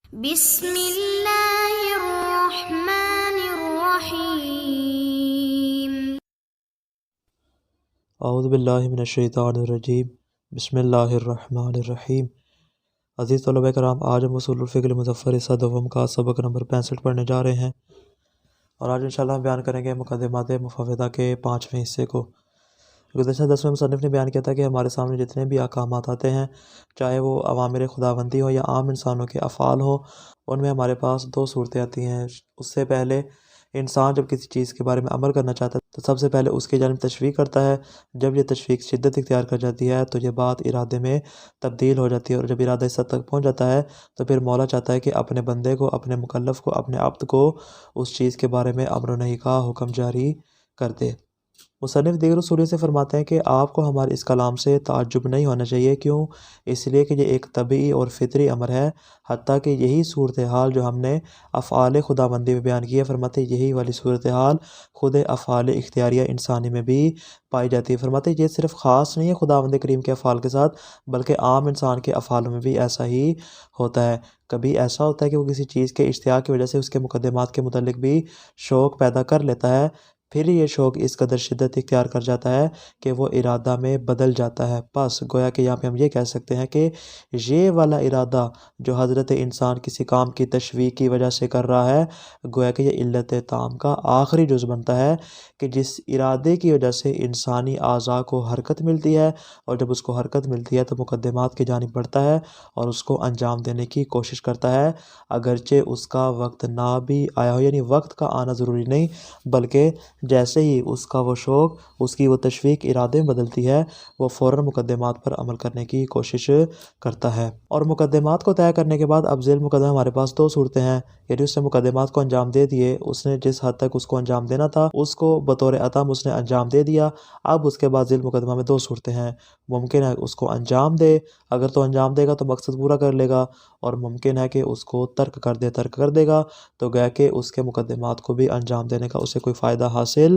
بسم اللہ الرحمن الرحیم۔ اعوذ باللہ من الشیطان الرجیم، بسم اللہ الرحمن الرحیم۔ عزیز طلبہ کرام، آج ہم اصول الفقہ المظفر صدوم کا سبق نمبر 65 پڑھنے جا رہے ہیں، اور آج انشاءاللہ ہم بیان کریں گے مقدمات مفوضہ کے 5ویں حصے کو۔ گزشتہ 10ویں مصنف نے بیان کیا تھا کہ ہمارے سامنے جتنے بھی احکامات آتے ہیں، چاہے وہ اوامر خداوندی ہوں یا عام انسانوں کے افعال ہوں، ان میں ہمارے پاس دو صورتیں آتی ہیں۔ اس سے پہلے انسان جب کسی چیز کے بارے میں عمل کرنا چاہتا ہے تو سب سے پہلے اس کی جانب تشویق کرتا ہے۔ جب یہ تشویق شدت اختیار کر جاتی ہے تو یہ بات ارادے میں تبدیل ہو جاتی ہے، اور جب ارادہ اس حد تک پہنچ جاتا ہے تو پھر مولا چاہتا ہے کہ اپنے بندے کو، اپنے مکلف کو، اپنے عبد کو اس چیز کے بارے میں امر و نہی کا حکم جاری کر دے۔ مصنف دیگر اصولیوں سے فرماتے ہیں کہ آپ کو ہمارے اس کلام سے تعجب نہیں ہونا چاہیے۔ کیوں؟ اس لیے کہ یہ ایک طبعی اور فطری امر ہے، حتیٰ کہ یہی صورتحال جو ہم نے افعال خداوندی میں بیان کی ہے، فرماتے یہی والی صورتحال خود افعال اختیاریہ انسانی میں بھی پائی جاتی ہے۔ فرماتے یہ صرف خاص نہیں ہے خداوند کریم کے افعال کے ساتھ، بلکہ عام انسان کے افعالوں میں بھی ایسا ہی ہوتا ہے۔ کبھی ایسا ہوتا ہے کہ وہ کسی چیز کے اشتیاق کی وجہ سے اس کے مقدمات کے متعلق بھی شوق پیدا کر لیتا ہے، پھر یہ شوق اس قدر شدت اختیار کر جاتا ہے کہ وہ ارادہ میں بدل جاتا ہے۔ بس گویا کہ یہاں پہ ہم یہ کہہ سکتے ہیں کہ یہ والا ارادہ جو حضرت انسان کسی کام کی تشویق کی وجہ سے کر رہا ہے، گویا کہ یہ علت تام کا آخری جز بنتا ہے کہ جس ارادے کی وجہ سے انسانی اعضاء کو حرکت ملتی ہے، اور جب اس کو حرکت ملتی ہے تو مقدمات کی جانب بڑھتا ہے اور اس کو انجام دینے کی کوشش کرتا ہے، اگرچہ اس کا وقت نہ بھی آیا ہو۔ یعنی وقت کا آنا ضروری نہیں، بلکہ جیسے ہی اس کا وہ شوق، اس کی وہ تشویق ارادے میں بدلتی ہے، وہ فوراً مقدمات پر عمل کرنے کی کوشش کرتا ہے۔ اور مقدمات کو طے کرنے کے بعد اب ذیل مقدمہ ہمارے پاس دو صورتیں ہیں، یعنی اس نے مقدمات کو انجام دے دیے، اس نے جس حد تک اس کو انجام دینا تھا اس کو بطور عتم اس نے انجام دے دیا۔ اب اس کے بعد ذیل مقدمہ میں دو صورتیں ہیں، ممکن ہے اس کو انجام دے، اگر تو انجام دے گا تو مقصد پورا کر لے گا، اور ممکن ہے کہ اس کو ترک کر دے گا، تو گویا کہ اس کے مقدمات کو بھی انجام دینے کا اسے کوئی فائدہ حاصل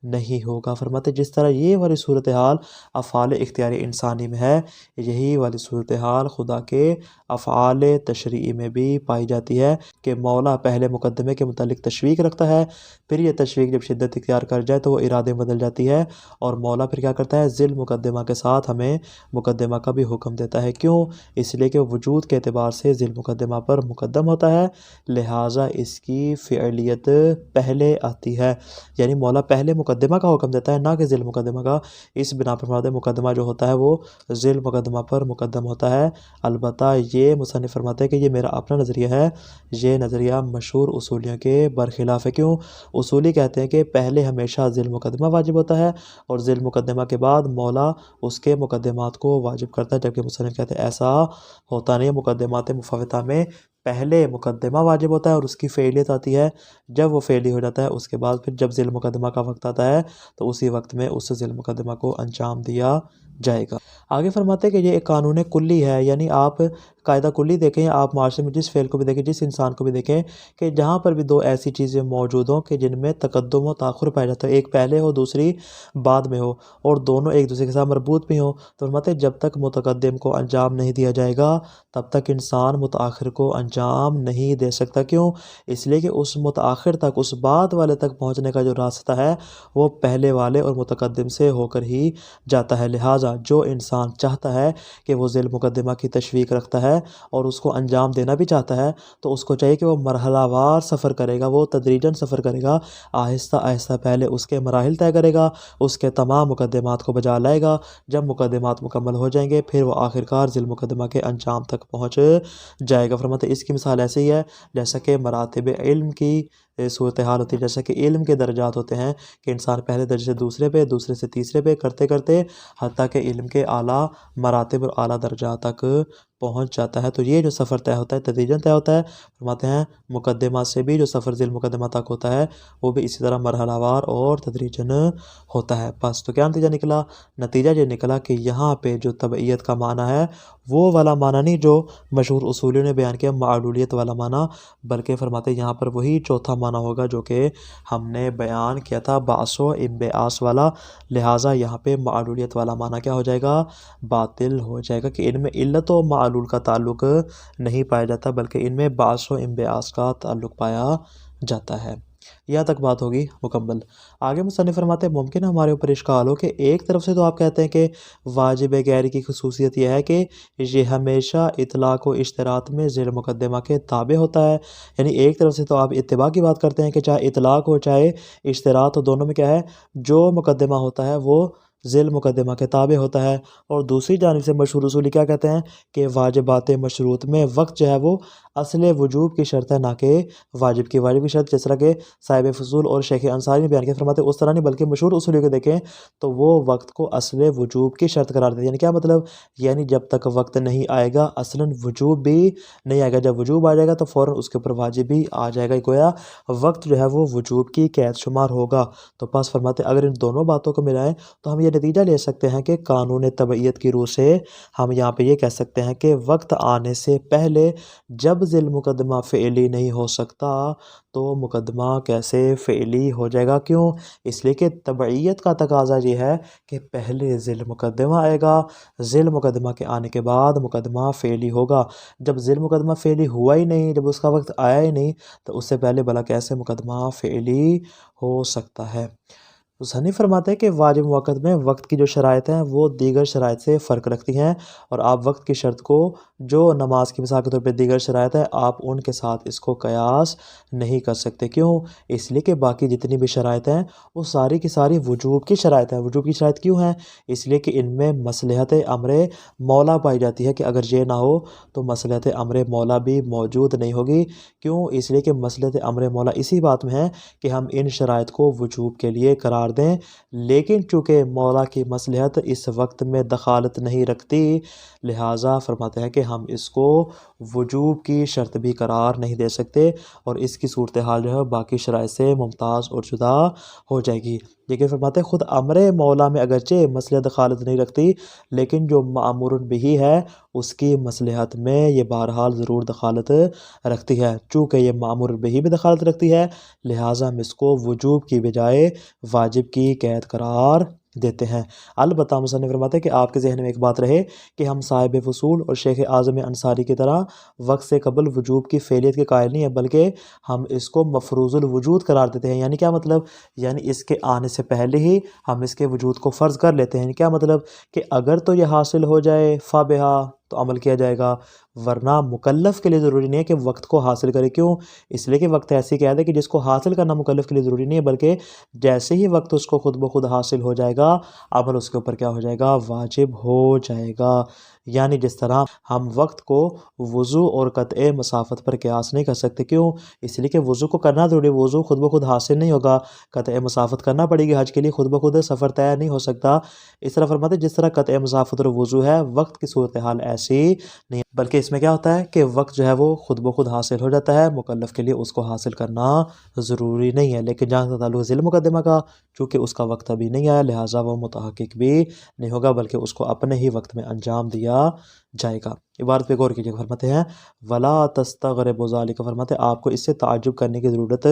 نہیں ہوگا۔ فرماتے جس طرح یہ والی صورتحال افعال اختیاری انسانی میں ہے، یہی والی صورتحال خدا کے افعال تشریعی میں بھی پائی جاتی ہے کہ مولا پہلے مقدمے کے متعلق تشویق رکھتا ہے، پھر یہ تشویق جب شدت اختیار کر جائے تو وہ ارادے میں بدل جاتی ہے، اور مولا پھر کیا کرتا ہے، ذیل مقدمہ کے ساتھ ہمیں مقدمہ کا بھی حکم دیتا ہے۔ کیوں؟ اس لیے کہ وجود کے اعتبار سے ذیل مقدمہ پر مقدم ہوتا ہے، لہٰذا اس کی فعلیت پہلے آتی ہے۔ یعنی مولا پہلے مقدمہ کا حکم دیتا ہے، نہ کہ ذیل مقدمہ کا۔ اس بنا پر مقدمہ جو ہوتا ہے وہ ذیل مقدمہ پر مقدم ہوتا ہے۔ البتہ یہ مصنف فرماتے ہیں کہ یہ میرا اپنا نظریہ ہے، یہ نظریہ مشہور اصولیوں کے برخلاف ہے۔ کیوں؟ اصولی کہتے ہیں کہ پہلے ہمیشہ ذیل مقدمہ واجب ہوتا ہے، اور ذیل مقدمہ کے بعد مولا اس کے مقدمات کو واجب کرتا ہے، جبکہ مصنف کہتے ہیں ایسا ہوتا نہیں ہے۔ مقدمات مفوضہ میں پہلے مقدمہ واجب ہوتا ہے اور اس کی فعلیت آتی ہے، جب وہ فعلی ہو جاتا ہے اس کے بعد پھر جب ذیل مقدمہ کا وقت آتا ہے تو اسی وقت میں اس ذیل مقدمہ کو انجام دیا جائے گا۔ آگے فرماتے ہیں کہ یہ ایک قانون کلی ہے، یعنی آپ قاعدہ کلی دیکھیں، آپ معاشرے میں جس فعل کو بھی دیکھیں، جس انسان کو بھی دیکھیں، کہ جہاں پر بھی دو ایسی چیزیں موجود ہوں کہ جن میں تقدم و تاخر پایا جاتا ہے، ایک پہلے ہو دوسری بعد میں ہو، اور دونوں ایک دوسرے کے ساتھ مربوط بھی ہوں، تو فرماتے ہیں جب تک متقدم کو انجام نہیں دیا جائے گا تب تک انسان متاخر کو انجام نہیں دے سکتا۔ کیوں؟ اس لیے کہ اس متاخر تک، اس بعد والے تک پہنچنے کا جو راستہ ہے وہ پہلے والے اور متقدم سے ہو کر ہی جاتا ہے۔ لہٰذا جو انسان چاہتا ہے کہ وہ ذیل مقدمہ کی تشویق رکھتا ہے اور اس کو انجام دینا بھی چاہتا ہے، تو اس کو چاہیے کہ وہ مرحلہ وار سفر کرے گا، وہ تدریجاً سفر کرے گا، آہستہ آہستہ پہلے اس کے مراحل طے کرے گا، اس کے تمام مقدمات کو بجا لائے گا، جب مقدمات مکمل ہو جائیں گے پھر وہ آخرکار ذیل مقدمہ کے انجام تک پہنچ جائے گا۔ فرماتے اس کی مثال ایسے ہی ہے جیسا کہ مراتب علم کی صورتحال ہوتی ہے، جیسا کہ علم کے درجات ہوتے ہیں کہ انسان پہلے درجے سے دوسرے پہ، دوسرے سے تیسرے پہ کرتے کرتے حتیٰ کہ علم کے اعلیٰ مراتب اور اعلیٰ درجات تک پہنچ جاتا ہے۔ تو یہ جو سفر طے ہوتا ہے تدریجاً طے ہوتا ہے۔ فرماتے ہیں مقدمہ سے بھی جو سفر ذیل مقدمہ تک ہوتا ہے وہ بھی اسی طرح مرحلہ وار اور تدریجاً ہوتا ہے۔ بس تو کیا نتیجہ نکلا؟ نتیجہ یہ نکلا کہ یہاں پہ جو تبعیت کا معنی ہے وہ والا معنی نہیں جو مشہور اصولیوں نے بیان کیا، معلولیت والا معنی، بلکہ فرماتے ہیں یہاں پر وہی چوتھا معنی ہوگا جو کہ ہم نے بیان کیا تھا بعث و انبعاث والا، لہٰذا یہاں پہ معلولیت والا معنی کیا ہو جائے گا؟ باطل ہو جائے گا کہ ان میں علت و معلول کا تعلق نہیں پایا جاتا بلکہ ان میں بعث و انبعاث کا تعلق پایا جاتا ہے۔ یہاں تک بات ہوگی مکمل۔ آگے مصنف فرماتے ہیں ممکن ہے ہمارے اوپر اشکال ہو کہ ایک طرف سے تو آپ کہتے ہیں کہ واجب غیر کی خصوصیت یہ ہے کہ یہ ہمیشہ اطلاق و اشتراط میں ذیل مقدمہ کے تابع ہوتا ہے، یعنی ایک طرف سے تو آپ اتباع کی بات کرتے ہیں کہ چاہے اطلاق ہو چاہے اشتراط ہو، دونوں میں کیا ہے؟ جو مقدمہ ہوتا ہے وہ ذیل مقدمہ کے تابع ہوتا ہے۔ اور دوسری جانب سے مشہور اصولی کیا کہتے ہیں کہ واجبات مشروط میں وقت جو ہے وہ اصل وجوب کی شرط ہے نہ کہ واجب کی شرط، جس طرح کہ صاحب فضول اور شیخ انصاری نے بیان کیا، فرماتے اس طرح نہیں بلکہ مشہور اصولی کو دیکھیں تو وہ وقت کو اصل وجوب کی شرط قرار دیتے ہیں۔ یعنی کیا مطلب؟ یعنی جب تک وقت نہیں آئے گا اصلاً وجوب بھی نہیں آئے گا، جب وجوب آ جائے گا تو فوراً اس کے اوپر واجب بھی آ جائے گا، گویا وقت جو ہے وہ وجوب کی قید شمار ہوگا۔ تو پس فرماتے اگر ان دونوں باتوں کو ملائیں تو ہم یہ نتیجہ لے سکتے ہیں کہ قانون تبعیت کی روح سے ہم یہاں پہ یہ کہہ سکتے ہیں کہ وقت آنے سے پہلے جب ذیل مقدمہ فعلی نہیں ہو سکتا تو مقدمہ کیسے فعلی ہو جائے گا؟ کیوں؟ اس لیے کہ تبعیت کا تقاضا یہ ہے کہ پہلے ذیل مقدمہ آئے گا، ذیل مقدمہ کے آنے کے بعد مقدمہ فعلی ہوگا۔ جب ذیل مقدمہ فعلی ہوا ہی نہیں، جب اس کا وقت آیا ہی نہیں تو اس سے پہلے بھلا کیسے مقدمہ فعلی ہو سکتا ہے؟ مصنف فرماتے ہیں کہ واجب وقت میں وقت کی جو شرائط ہیں وہ دیگر شرائط سے فرق رکھتی ہیں، اور آپ وقت کی شرط کو جو نماز کی مثال کے طور پہ دیگر شرائط ہیں آپ ان کے ساتھ اس کو قیاس نہیں کر سکتے۔ کیوں؟ اس لیے کہ باقی جتنی بھی شرائط ہیں وہ ساری کی ساری وجوب کی شرائط ہیں۔ وجوب کی شرائط کیوں ہیں؟ اس لیے کہ ان میں مصلحت امر مولا پائی جاتی ہے کہ اگر یہ نہ ہو تو مصلحت امر مولا بھی موجود نہیں ہوگی۔ کیوں؟ اس لیے کہ مصلحت امر مولا اسی بات میں ہے کہ ہم ان شرائط کو وجوب کے لیے قرار دیں، لیکن چونکہ مولا کی مصلحت اس وقت میں دخالت نہیں رکھتی لہٰذا فرماتے ہیں کہ ہم اس کو وجوب کی شرط بھی قرار نہیں دے سکتے، اور اس کی صورتحال جو ہے باقی شرائط سے ممتاز اور جدا ہو جائے گی۔ لیکن فرماتے ہیں خود امر مولا میں اگرچہ مصلحت دخالت نہیں رکھتی لیکن جو مأمور بہ ہے اس کی مصلحت میں یہ بہرحال ضرور دخالت رکھتی ہے۔ چونکہ یہ مأمور بہ بھی دخالت رکھتی ہے لہٰذا ہم اس کو وجوب کی بجائے واجب کی قید قرار دیتے ہیں۔ البتہ مصنف فرماتے ہیں کہ آپ کے ذہن میں ایک بات رہے کہ ہم صاحب فصول اور شیخ اعظم انصاری کی طرح وقت سے قبل وجوب کی فعلیت کے قائل نہیں ہیں بلکہ ہم اس کو مفروض الوجود قرار دیتے ہیں۔ یعنی کیا مطلب؟ یعنی اس کے آنے سے پہلے ہی ہم اس کے وجود کو فرض کر لیتے ہیں۔ یعنی کیا مطلب؟ کہ اگر تو یہ حاصل ہو جائے فبہا تو عمل کیا جائے گا، ورنہ مکلف کے لیے ضروری نہیں ہے کہ وقت کو حاصل کرے۔ کیوں؟ اس لیے کہ وقت ایسی قید ہے کہ جس کو حاصل کرنا مکلف کے لیے ضروری نہیں ہے بلکہ جیسے ہی وقت اس کو خود بخود حاصل ہو جائے گا عمل اس کے اوپر کیا ہو جائے گا؟ واجب ہو جائے گا۔ یعنی جس طرح ہم وقت کو وضو اور قطع مسافت پر قیاس نہیں کر سکتے۔ کیوں؟ اس لیے کہ وضو کو کرنا ضروری، وضو خود بخود حاصل نہیں ہوگا، قطع مسافت کرنا پڑے گی، حج کے لیے خود بخود سفر طے نہیں ہو سکتا۔ اس طرح فرماتے جس طرح قطع مسافت اور وضو ہے وقت کی صورتحال ایسی نہیں بلکہ اس میں کیا ہوتا ہے کہ وقت جو ہے وہ خود بخود حاصل ہو جاتا ہے، مکلف کے لیے اس کو حاصل کرنا ضروری نہیں ہے۔ لیکن جہاں تک تعلق ذیل مقدمہ کا، چونکہ اس کا وقت ابھی نہیں آیا لہٰذا وہ متحقق بھی نہیں ہوگا بلکہ اس کو اپنے ہی وقت میں انجام دیا جائے گا۔ عبارت پہ غور کیجیے، فرماتے ہیں ولا تستغرب ذلک، فرماتے ہیں آپ کو اس سے تعجب کرنے کی ضرورت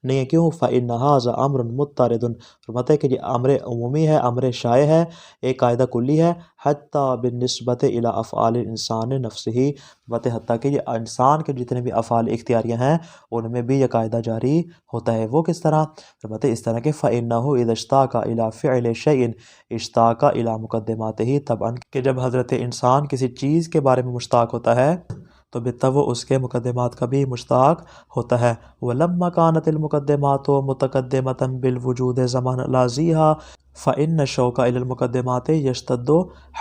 نہیں ہے۔ کیوں؟ فإن هذا امر مضطرد، فرماتے ہیں کہ یہ امر عمومی ہے، امر شائع ہے، ایک قاعدہ کلی ہے، حتی بالنسبت الی افعال الانسان نفسہ، فرماتے ہیں حتیٰ کہ یہ انسان کے جتنے بھی افعال اختیاریہ ہیں ان میں بھی یہ قاعدہ جاری ہوتا ہے۔ وہ کس طرح؟ فرماتے ہیں اس طرح کہ فإنه اذا اشتاق الی فعل شیء اشتاق الی مقدماته، طبعا کہ جب حضرت انسان کسی چیز کے بارے میں مشتاق ہوتا ہے تو بالطبع اس کے مقدمات کا بھی مشتاق ہوتا ہے۔ وَلَمَّا كَانَتِ الْمُقَدِّمَاتُ مُتَقَدِّمَةً بِالْوُجُودِ زَمَانَ لَازِيهَا فَإِنَّ الشَّوْقَ إِلَى الْمُقَدِّمَاتِ يَشْتَدُّ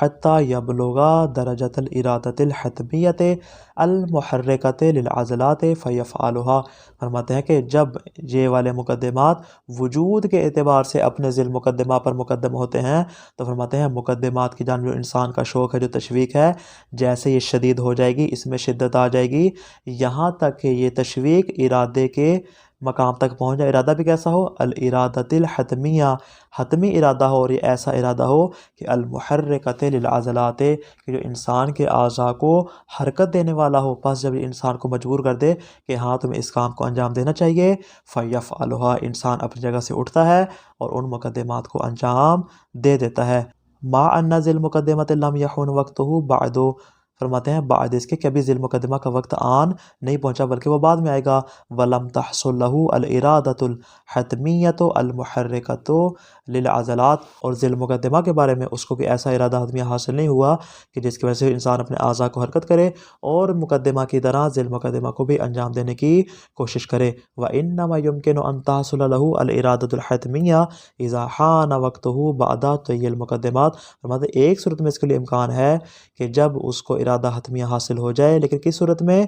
حَتَّى يَبْلُغَ دَرَجَةَ الْإِرَادَةِ الْحَتْمِيَّةِ الْمُحَرِّكَةِ لِلْعَضْلَاتِ فَيَفْعَلُهَا، فرماتے ہیں کہ جب یہ والے مقدمات وجود کے اعتبار سے اپنے ذیل مقدمہ پر مقدم ہوتے ہیں تو فرماتے ہیں مقدمات کی جانب جو انسان کا شوق ہے، جو تشویق ہے، جیسے یہ شدید ہو جائے گی، اس میں شدت آ جائے گی، یہاں تک کہ یہ تشویق ارادے کے مقام تک پہنچ جائے۔ ارادہ بھی کیسا ہو؟ الارادۃ الحتمیہ، حتمی ارادہ ہو، اور یہ ایسا ارادہ ہو کہ المحرکۃ للعضلات، کہ جو انسان کے اعضاء کو حرکت دینے والا ہو۔ پس جب یہ انسان کو مجبور کر دے کہ ہاں تمہیں اس کام کو انجام دینا چاہیے، فیفعلھا، انسان اپنی جگہ سے اٹھتا ہے اور ان مقدمات کو انجام دے دیتا ہے۔ مع ان ذی المقدمۃ لم یحن وقتہ بعد، فرماتے ہیں بعد اس کے کبھی ذی المقدمہ کا وقت آن نہیں پہنچا بلکہ وہ بعد میں آئے گا۔ ولم تحصل له الارادۃ الحتمیۃ المحرکۃ للعضلات، اور ذی المقدمہ کے بارے میں اس کو کوئی ایسا ارادہ حتمیہ حاصل نہیں ہوا کہ جس کی وجہ سے انسان اپنے اعضاء کو حرکت کرے اور مقدمہ کی طرح ذی المقدمہ کو بھی انجام دینے کی کوشش کرے۔ وانما يمكن ان تحصل له الارادۃ الحتمیہ اذا حان وقتہ بعد طی المقدمات، فرماتے ہیں ایک صورت میں اس کے لیے امکان ہے کہ جب اس کو ارادہ حتمیہ حاصل ہو جائے، لیکن کس صورت میں؟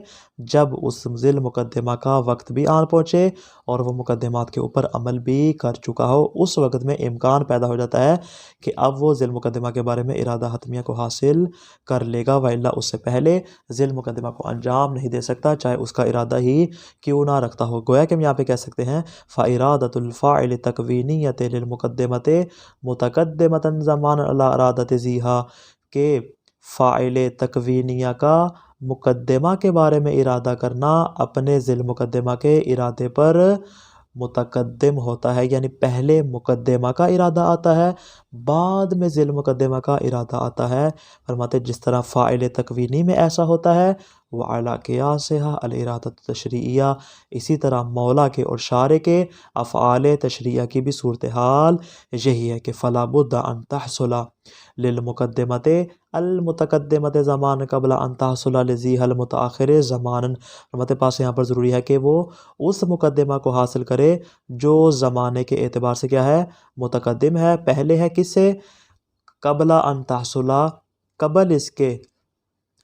جب اس ذی المقدمہ کا وقت بھی آن پہنچے اور وہ مقدمات کے اوپر عمل بھی کر چکا ہو، اس وقت میں امکان پیدا ہو جاتا ہے کہ اب وہ ذی المقدمہ کے بارے میں ارادہ حتمیہ کو حاصل کر لے گا، والا اس سے پہلے ذی المقدمہ کو انجام نہیں دے سکتا، چاہے اس کا ارادہ ہی کیوں نہ رکھتا ہو۔ گویا کہ ہم یہاں پہ کہہ سکتے ہیں فَإِرَادَةُ الْفَاعِلِ تَكْوِينِيَّةٌ لِلْمُقَدِّمَةِ مُتَقَدِّمَةً زَمَانًا عَلَىٰ إِرَادَةِ ذِيهَا، کہ فاعل تکوینیہ کا مقدمہ کے بارے میں ارادہ کرنا اپنے ذی المقدمہ کے ارادے پر متقدم ہوتا ہے، یعنی پہلے مقدمہ کا ارادہ آتا ہے، بعد میں ذی المقدمہ کا ارادہ آتا ہے۔ فرماتے جس طرح فاعل تکوینی میں ایسا ہوتا ہے، وعلی قیاسھا الارادۃ التشریعیہ، اسی طرح مولا کے اور شارع کے افعال تشریعیہ کی بھی صورتحال یہی ہے کہ فلا بد ان تحصل للمقدمۃ المتقدمۃ زمان قبل ان تحصل لذیھا المتاخر زمانا، فرماتے پاس یہاں پر ضروری ہے کہ وہ اس مقدمہ کو حاصل کرے جو زمانے کے اعتبار سے کیا ہے؟ متقدم ہے، پہلے ہے کس سے؟ قبل ان تحصل، قبل اس کے،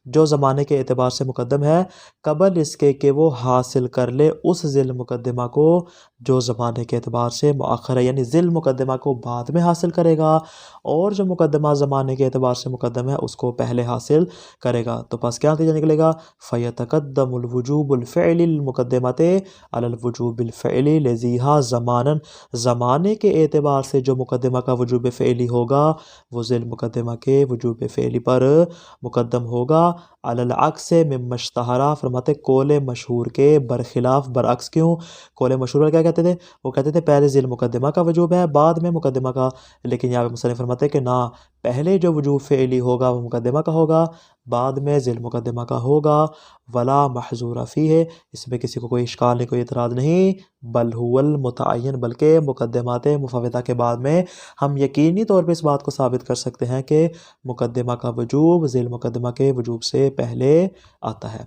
جو زمانے کے اعتبار سے مقدم ہے، قبل اس کے کہ وہ حاصل کر لے اس ذی المقدمہ کو جو زمانے کے اعتبار سے مؤخر ہے، یعنی ذی المقدمہ کو بعد میں حاصل کرے گا اور جو مقدمہ زمانے کے اعتبار سے مقدم ہے اس کو پہلے حاصل کرے گا۔ تو پس کیا نتیجہ نکلے گا؟ فَيَتَقَدَّمُ الْوُجُوبُ الْفِعْلِ الْمُقَدِّمَةِ عَلَى الْوُجُوبِ الْفِعْلِ لَذِيھَا زَمَانًا، زمانے کے اعتبار سے جو مقدمہ کا وجوب فعلی ہوگا وہ ذی المقدمہ کے وجوب فعلی پر مقدم ہوگا، علی العکس مما اشتہر، فرماتے قول مشہور کے برخلاف، برعکس کیوں؟ قول مشہور والے کیا کہتے تھے؟ وہ کہتے تھے پہلے ذی المقدمہ کا وجوب ہے بعد میں مقدمہ کا، لیکن یہاں پہ مصنف فرماتے ہیں کہ نہ، پہلے جو وجوب فعلی ہوگا وہ مقدمہ کا ہوگا، بعد میں ذی المقدمہ کا ہوگا، ولا محظور فیہ، اس میں کسی کو کوئی اشکال نہیں، کوئی اعتراض نہیں، بل هو المتعین، بلکہ مقدمات مفوضہ کے بعد میں ہم یقینی طور پہ اس بات کو ثابت کر سکتے ہیں کہ مقدمہ کا وجوب ذی المقدمہ کے وجوب سے پہلے آتا ہے۔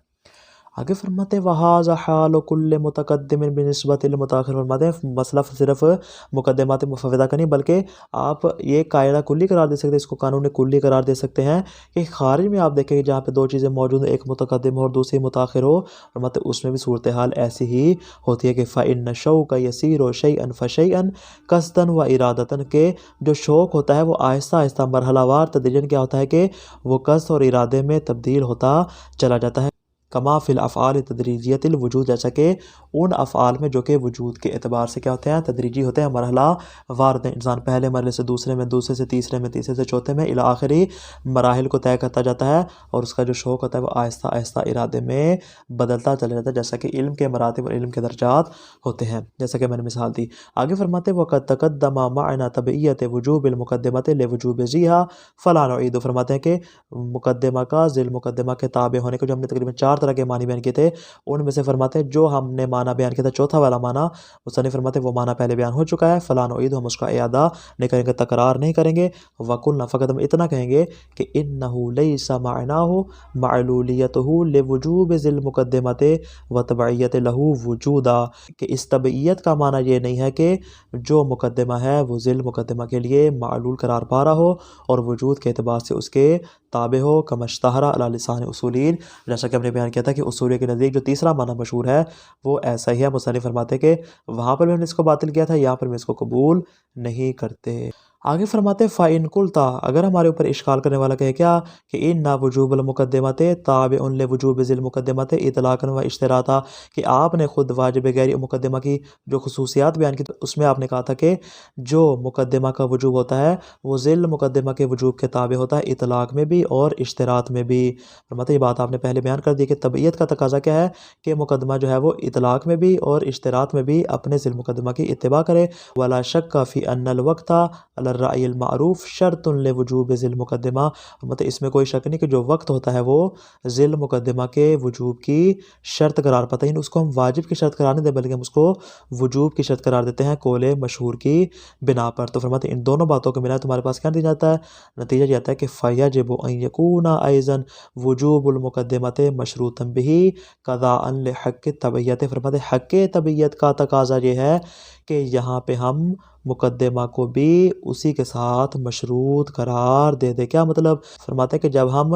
آگے فرماتے ہیں وَهَذَا حَالُ كُلِّ مُتَقَدِّمٍ بِنِسْبَةِ لِلْمُتَأَخِّرِ، فرماتے ہیں مسئلہ صرف مقدمات مفوضہ کا نہیں بلکہ آپ یہ قاعدہ کلی قرار دے سکتے ہیں، اس کو قانون کلی قرار دے سکتے ہیں کہ خارج میں آپ دیکھیں کہ جہاں پہ دو چیزیں موجود ہیں، ایک متقدم ہو اور دوسری متاخر ہو، فرماتے ہیں اس میں بھی صورتحال ایسی ہی ہوتی ہے کہ فَإِنَّ الشَّوْقَ يَسِيرُ شَيْئًا فَشَيْئًا قَصْدًا وَإِرَادَةً، کہ جو شوق ہوتا ہے وہ آہستہ آہستہ مرحلہ وار تدریجاً کیا ہوتا ہے کہ وہ قصد اور ارادے میں تبدیل ہوتا چلا جاتا ہے، کما فی الافعال تدریجیت الوجود، جیسا کہ ان افعال میں جو کہ وجود کے اعتبار سے کیا ہوتے ہیں؟ تدریجی ہوتے ہیں، مرحلہ وار ہوتے ہیں، انسان پہلے مرحلے سے دوسرے میں، دوسرے سے تیسرے میں، تیسرے سے چوتھے میں، الی آخری مراحل کو طے کرتا جاتا ہے، اور اس کا جو شوق ہوتا ہے وہ آہستہ آہستہ ارادے میں بدلتا چلا جاتا ہے، جیسا کہ علم کے مراتب اور علم کے درجات ہوتے ہیں، جیسا کہ میں نے مثال دی۔ آگے فرماتے وَقَدْ تَقَدَّمَ مَعْنَا تَبْعِیَّةِ وُجُوبِ الْمُقَدِّمَةِ لِوُجُوبِ ذِیھَا فَلَا نُعِیدُ، فرماتے ہیں کہ مقدمہ کا ذی المقدمہ کے تابع ہونے کو جو ہم نے تقریباً 4 طرح کے معنی بیان کیے تھے، ان میں سے فرماتے ہیں جو ہم نے معنی بیان کیا تھا چوتھا والا معنی، مصنف فرماتے ہیں وہ معنی پہلے بیان ہو چکا ہے، فلا نعید، ہم اس کا اعادہ نہیں کریں گے، تکرار نہیں کریں گے، وقلنا، فقط ہم اتنا کہیں گے کہ انہ لیس معناہ معلولیتہ لوجوب ذی المقدمۃ وتبعیت لہ وجودا، کہ اس تبعیت کا معنی یہ نہیں ہے کہ جو مقدمہ ہے وہ ذی المقدمہ کے لیے معلول قرار پا رہا ہو اور وجود کے اعتبار سے اس کے تابع ہو، کما اشتہر علی لسان اصولین، جیسا کہ ہم نے بیان کیا تھا کہ اصولی کے نزدیک جو تیسرا معنی مشہور ہے وہ ایسا ہی ہے۔ مصنف فرماتے کہ وہاں پر بھی ہم نے اس کو باطل کیا تھا، یہاں پر بھی اس کو قبول نہیں کرتے۔ آگے فرماتے فَإِن قُلْتَ، اگر ہمارے اوپر اشکال کرنے والا کہے کیا کہ اِنَّ وُجُوبَ الْمُقَدِّمَةِ تَابِعٌ لِوُجُوبِ ذِي الْمُقَدِّمَةِ اطلاقاً و اشتراطا، کہ آپ نے خود واجب غیر مقدمہ کی جو خصوصیات بیان کی، اس میں آپ نے کہا تھا کہ جو مقدمہ کا وجوب ہوتا ہے وہ ذیل مقدمہ کے وجوب کے تابع ہوتا ہے، اطلاق میں بھی اور اشتراط میں بھی۔ فرماتے یہ بات آپ نے پہلے بیان کر دی کہ طبعیت کا تقاضا کیا ہے کہ مقدمہ جو ہے وہ اطلاق میں بھی اور اشتراط میں بھی اپنے ذیل مقدمہ کی اتباع کرے۔ وَلَا شَكَّ فِي أَنَّ الْوَقْتَ عَلَى الرَّأْيِ الْمَعْرُوفِ شَرْطٌ لِوُجُوبِ ذِي الْمُقَدِّمَةِ، مطلب اس میں کوئی شک نہیں کہ جو وقت ہوتا ہے وہ ذیل مقدمہ کے وجوب کی شرط قرار پاتا ہے، اس کو ہم واجب کی شرط قرار نہیں دیں بلکہ ہم اس کو وجوب کی شرط قرار دیتے ہیں قول مشہور کی بنا پر۔ تو فرماتے ان دونوں باتوں کو ملا تمہارے پاس کیا نتیجہ جاتا ہے؟ نتیجہ یہ آتا ہے کہ فَيَجِبُ أَن يَكُونَ أَيْضًا وُجُوبُ الْمُقَدِّمَةِ مَشْرُوطًا بِهِ قَضَاءً لِحَقِّ الطَّبْعِیَّةِ، فرماتے حق طبعیت کا تقاضا یہ ہے کہ یہاں پہ ہم مقدمہ کو بھی اسی کے ساتھ مشروط قرار دے دے۔ کیا مطلب؟ فرماتے ہیں کہ جب ہم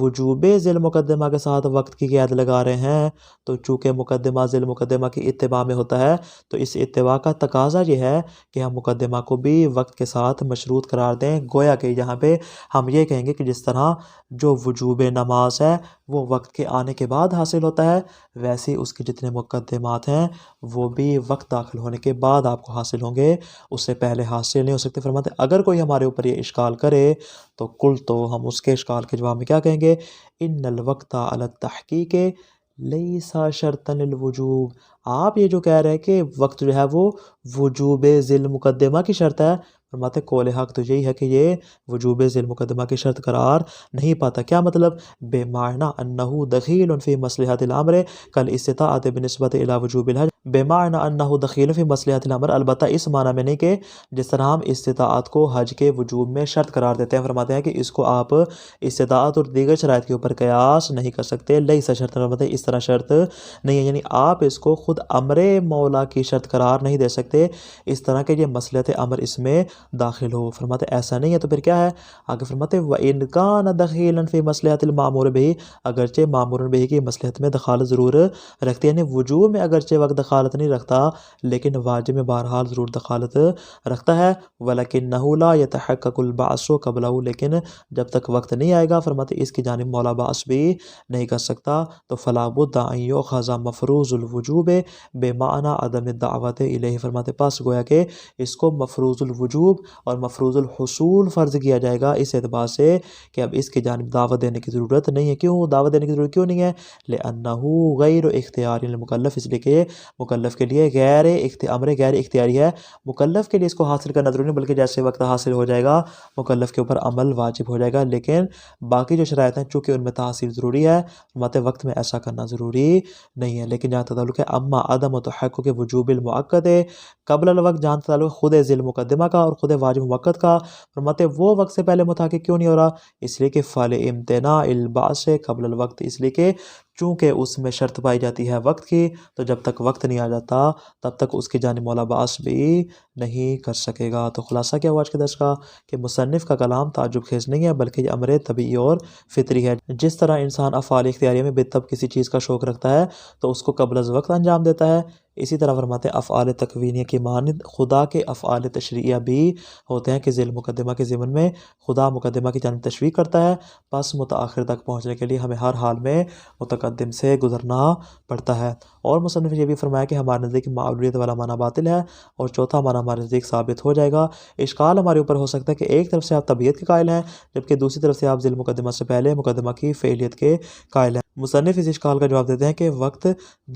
وجوب ذیل مقدمہ کے ساتھ وقت کی قید لگا رہے ہیں تو چونکہ مقدمہ ذیل مقدمہ کی اتباع میں ہوتا ہے تو اس اتباع کا تقاضا یہ ہے کہ ہم مقدمہ کو بھی وقت کے ساتھ مشروط قرار دیں۔ گویا کہ یہاں پہ ہم یہ کہیں گے کہ جس طرح جو وجوب نماز ہے وہ وقت کے آنے کے بعد حاصل ہوتا ہے، ویسے اس کے جتنے مقدمات ہیں وہ بھی وقت داخل ہونے کے بعد آپ کو حاصل ہوں گے، اس سے پہلے حاصل نہیں ہو سکتے۔ فرماتے اگر کوئی ہمارے اوپر یہ اشکال کرے تو قل، تو ہم اس کے اشکال کے جواب میں کیا کہیں گے؟ ان الوقت علی التحقیق لیس شرطا للوجوب، آپ یہ جو کہہ رہے ہیں کہ وقت جو ہے وہ وجوب ذیل مقدمہ کی شرط ہے، فرماتے قول حق تو یہی ہے کہ یہ وجوب ذیل مقدمہ کی شرط قرار نہیں پاتا۔ کیا مطلب؟ بے معنی انہ دخیل فی مصلحت الامر کالاستطاعت بنسبت الی وجوب الحج، بے معنی انہ دخیل فی مصلحت الامر، البتہ اس معنی میں نہیں کہ جس طرح ہم استطاعت کو حج کے وجوب میں شرط قرار دیتے ہیں، فرماتے ہیں کہ اس کو آپ استطاعت اور دیگر شرائط کے اوپر قیاس نہیں کر سکتے۔ لیس شرط، فرماتے ہیں اس طرح شرط نہیں ہے، یعنی آپ اس کو خود امر مولا کی شرط قرار نہیں دے سکتے اس طرح کہ یہ مصلحت امر اس میں داخل ہو۔ فرماتے ایسا نہیں ہے تو پھر کیا ہے؟ آگے فرماتے وَإِنْ كَانَ دَخِيلًا فِي مَصْلِحَةِ الْمَأْمُورِ بِهِ، اگرچہ مامور بہ کی مصلحت میں دخالت ضرور رکھتی ہے، یعنی وجوب میں اگرچہ وقت دخالت نہیں رکھتا لیکن واجب میں بہرحال ضرور دخالت رکھتا ہے۔ وَلَكِنَّهُ لَا يَتَحَقَّقُ الْبَعْثُ قَبْلَهُ، لیکن جب تک وقت نہیں آئے گا فرماتے اس کی جانب مولا بعث بھی نہیں کر سکتا۔ تو فَلَا بُدَّ أَن يُؤْخَذَ مَفْرُوضُ الْوُجُوبِ بِمَعْنَى عَدَمِ الدَّعْوَةِ إِلَيْهِ، فرماتے پاس گویا کہ اس کو مفروض الوجوب اور مفروض الحصول فرض کیا جائے گا اس اعتبار سے کہ اب اس کی جانب دعوت دینے کی ضرورت نہیں ہے۔ کیوں دعوت دینے کی ضرورت کیوں نہیں ہے؟ لِأَنَّهُ غَيْرُ اِخْتِيَارٍ لِلْمُكَلَّفِ، اس لیے کہ مکلف کے لیے امر غیر اختیاری ہے، مکلف کے لیے اس کو حاصل کرنا ضروری نہیں بلکہ جیسے وقت حاصل ہو جائے گا مکلف کے اوپر عمل واجب ہو جائے گا، لیکن باقی جو شرائط ہیں چونکہ ان میں تحصیل ضروری ہے، فرماتے وقت میں ایسا کرنا ضروری نہیں ہے۔ لیکن جہاں تعلق ہے اما عدم تحقق وجوب المؤکد قبل الوقت، جہاں تعلق خود ذیل مقدمہ کا اور خود واجب موقت کا، فرماتے وہ وقت سے پہلے متحقق کیوں نہیں ہو رہا؟ اس لیے کہ فَلِامْتِنَاعِ الْبَعْثِ قبل الوقت، اس لیے کہ چونکہ اس میں شرط پائی جاتی ہے وقت کی، تو جب تک وقت نہیں آ جاتا تب تک اس کی جانب مولا بعث بھی نہیں کر سکے گا۔ تو خلاصہ کیا ہوا آج کے درس کا کہ مصنف کا کلام تعجب خیز نہیں ہے بلکہ یہ امر طبیعی اور فطری ہے۔ جس طرح انسان افعال اختیاریہ میں بالطبع کسی چیز کا شوق رکھتا ہے تو اس کو قبل از وقت انجام دیتا ہے، اسی طرح فرماتے ہیں افعال تکوینیہ کی مانند خدا کے افعال تشریعیہ بھی ہوتے ہیں کہ ذیل مقدمہ کے ضمن میں خدا مقدمہ کی جانب تشریع کرتا ہے، پس متأخر تک پہنچنے کے لیے ہمیں ہر حال میں متقدم سے گزرنا پڑتا ہے۔ اور مصنف نے یہ بھی فرمایا کہ ہمارے نزدیک معلولیت والا معنی باطل ہے اور چوتھا معنی ہمارے نزدیک ثابت ہو جائے گا۔ اشکال ہمارے اوپر ہو سکتا ہے کہ ایک طرف سے آپ طبیعت کے قائل ہیں جبکہ دوسری طرف سے آپ ذیل مقدمہ سے پہلے مقدمہ کی فعلیت کے قائل ہیں۔ مصنف اس اشکال کا جواب دیتے ہیں کہ وقت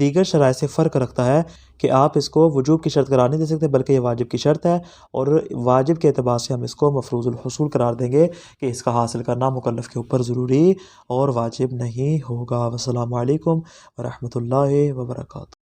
دیگر شرائط سے فرق رکھتا ہے کہ آپ اس کو وجوب کی شرط قرار نہیں دے سکتے بلکہ یہ واجب کی شرط ہے، اور واجب کے اعتبار سے ہم اس کو مفروض الحصول قرار دیں گے کہ اس کا حاصل کرنا مکلف کے اوپر ضروری اور واجب نہیں ہوگا۔ والسلام علیکم ورحمۃ اللہ وبرکاتہ۔